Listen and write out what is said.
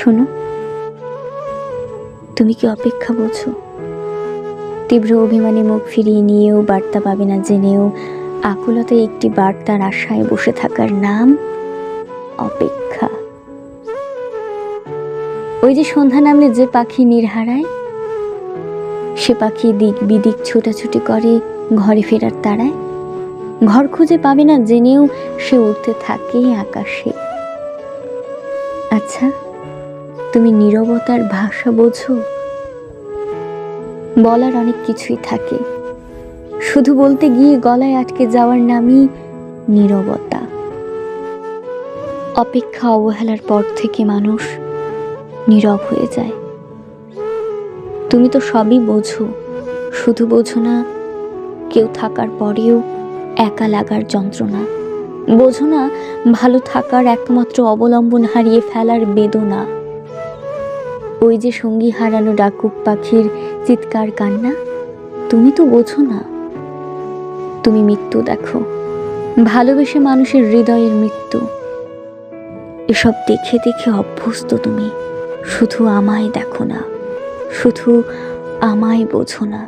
শোনো, তুমি কি অপেক্ষা বোঝো? তীব্র অভিমানে মুখ ফিরিয়ে নিয়েও বার্তা পাবে না জেনেও আকুলতায় একটি বার্তার আশায় বসে থাকার নাম অপেক্ষা। ওই যে সন্ধ্যা নামলে যে পাখি নীড় হারায়, সে পাখি দিক বিদিক ছোটাছুটি করে ঘরে ফেরার তাড়ায়। ঘর খুঁজে পাবে না জেনেও সে উড়তে থাকে আকাশে। আচ্ছা, তুমি নীরবতার ভাষা বোঝো? বলার অনেক কিছুই থাকে, শুধু বলতে গিয়ে গলায় আটকে যাওয়ার নামই নীরবতা। অপেক্ষা অবহেলার পর থেকে মানুষ নীরব হয়ে যায়। তুমি তো সবই বোঝো, শুধু বোঝো না কেউ থাকার পরেও একা লাগার যন্ত্রণা। বোঝো না ভালো থাকার একমাত্র অবলম্বন হারিয়ে ফেলার বেদনা। ওই যে সঙ্গী হারানো ডাকুক পাখির চিৎকার কান্না, তুমি তো বোঝো না। তুমি মৃত্যু দেখো, ভালোবেসে মানুষের হৃদয়ের মৃত্যু। এসব দেখে দেখে অভ্যস্ত তুমি, শুধু আমায় দেখো না, শুধু আমায় বোঝো না।